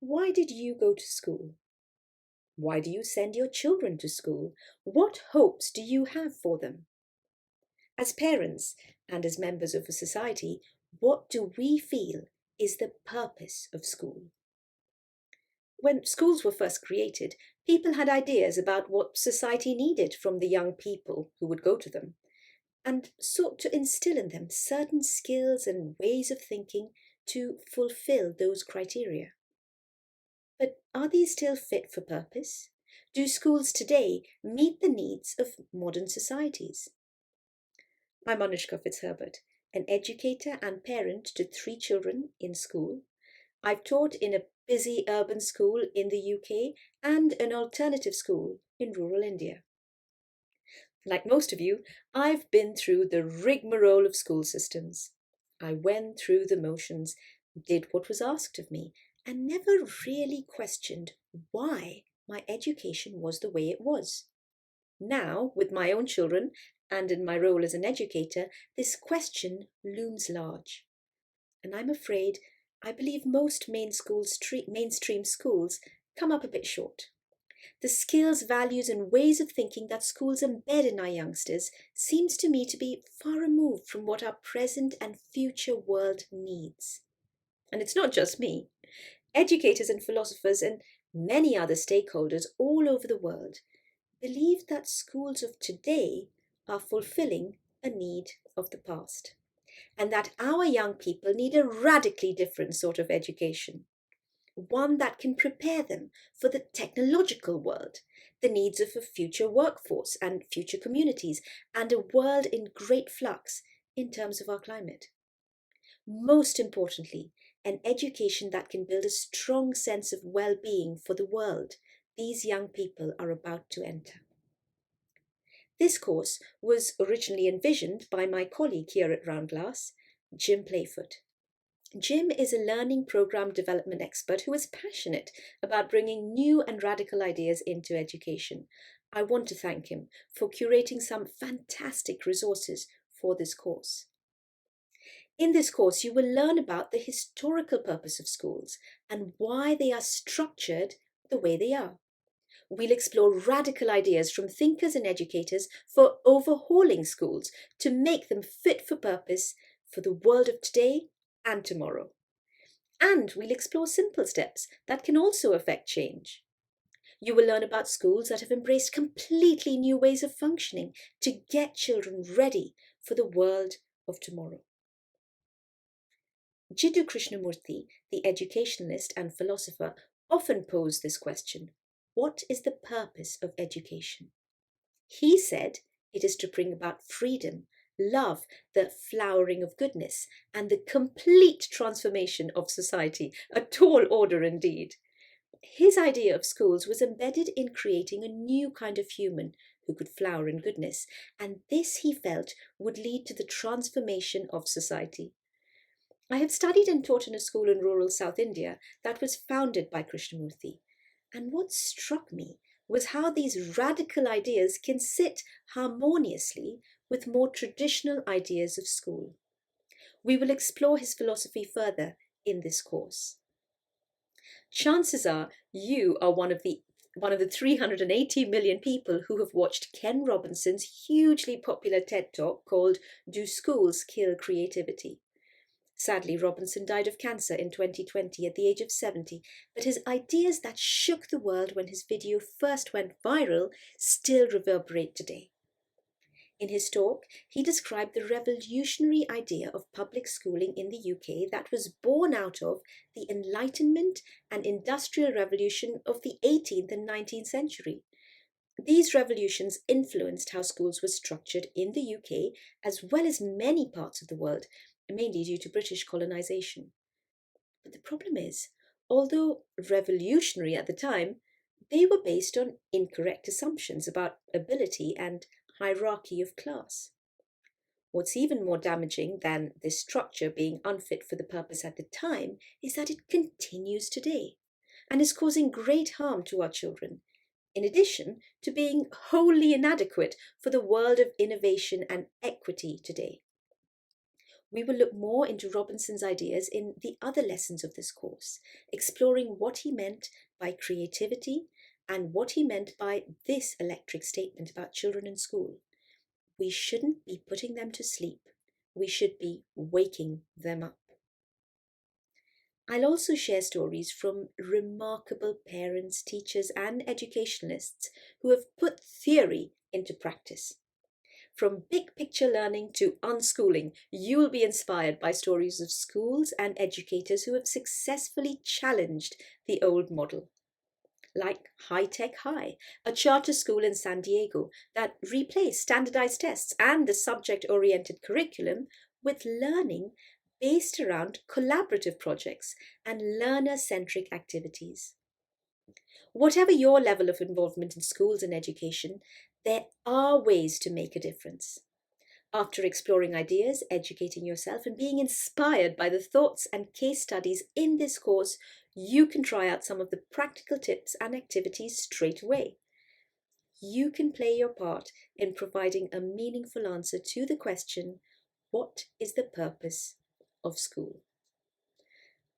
Why did you go to school? Why do you send your children to school? What hopes do you have for them? As parents and as members of a society, what do we feel is the purpose of school? When schools were first created, people had ideas about what society needed from the young people who would go to them, and sought to instill in them certain skills and ways of thinking to fulfill those criteria. But are these still fit for purpose? Do schools today meet the needs of modern societies? I'm Anushka Fitzherbert, an educator and parent to three children in school. I've taught in a busy urban school in the UK and an alternative school in rural India. Like most of you, I've been through the rigmarole of school systems. I went through the motions, did what was asked of me, and never really questioned why my education was the way it was. Now, with my own children and in my role as an educator, this question looms large. And I'm afraid I believe most mainstream schools come up a bit short. The skills, values, and ways of thinking that schools embed in our youngsters seems to me to be far removed from what our present and future world needs. And it's not just me. Educators and philosophers and many other stakeholders all over the world believe that schools of today are fulfilling a need of the past, and that our young people need a radically different sort of education, one that can prepare them for the technological world, the needs of a future workforce and future communities, and a world in great flux in terms of our climate. Most importantly, an education that can build a strong sense of well-being for the world these young people are about to enter. This course was originally envisioned by my colleague here at Round Glass, Jim Playfoot. Jim is a learning program development expert who is passionate about bringing new and radical ideas into education. I want to thank him for curating some fantastic resources for this course. In this course, you will learn about the historical purpose of schools and why they are structured the way they are. We'll explore radical ideas from thinkers and educators for overhauling schools to make them fit for purpose for the world of today and tomorrow. And we'll explore simple steps that can also affect change. You will learn about schools that have embraced completely new ways of functioning to get children ready for the world of tomorrow. Jiddu Krishnamurti, the educationalist and philosopher, often posed this question: what is the purpose of education? He said it is to bring about freedom, love, the flowering of goodness, and the complete transformation of society, a tall order indeed. His idea of schools was embedded in creating a new kind of human who could flower in goodness, and this, he felt, would lead to the transformation of society. I have studied and taught in a school in rural South India that was founded by Krishnamurti. And what struck me was how these radical ideas can sit harmoniously with more traditional ideas of school. We will explore his philosophy further in this course. Chances are you are one of the 380 million people who have watched Ken Robinson's hugely popular TED Talk called Do Schools Kill Creativity? Sadly, Robinson died of cancer in 2020 at the age of 70, but his ideas that shook the world when his video first went viral still reverberate today. In his talk, he described the revolutionary idea of public schooling in the UK that was born out of the Enlightenment and Industrial Revolution of the 18th and 19th century. These revolutions influenced how schools were structured in the UK as well as many parts of the world, mainly due to British colonisation. But the problem is, although revolutionary at the time, they were based on incorrect assumptions about ability and hierarchy of class. What's even more damaging than this structure being unfit for the purpose at the time is that it continues today and is causing great harm to our children, in addition to being wholly inadequate for the world of innovation and equity today. We will look more into Robinson's ideas in the other lessons of this course, exploring what he meant by creativity and what he meant by this electric statement about children in school. We shouldn't be putting them to sleep. We should be waking them up. I'll also share stories from remarkable parents, teachers, and educationalists who have put theory into practice. From big picture learning to unschooling, you will be inspired by stories of schools and educators who have successfully challenged the old model. Like High Tech High, a charter school in San Diego that replaced standardized tests and the subject oriented curriculum with learning based around collaborative projects and learner centric activities. Whatever your level of involvement in schools and education, there are ways to make a difference. After exploring ideas, educating yourself, and being inspired by the thoughts and case studies in this course, you can try out some of the practical tips and activities straight away. You can play your part in providing a meaningful answer to the question, what is the purpose of school?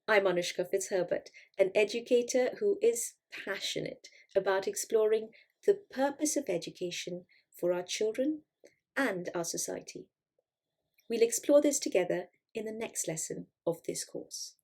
I'm Anushka Fitzherbert, an educator who is passionate about exploring the purpose of education for our children and our society. We'll explore this together in the next lesson of this course.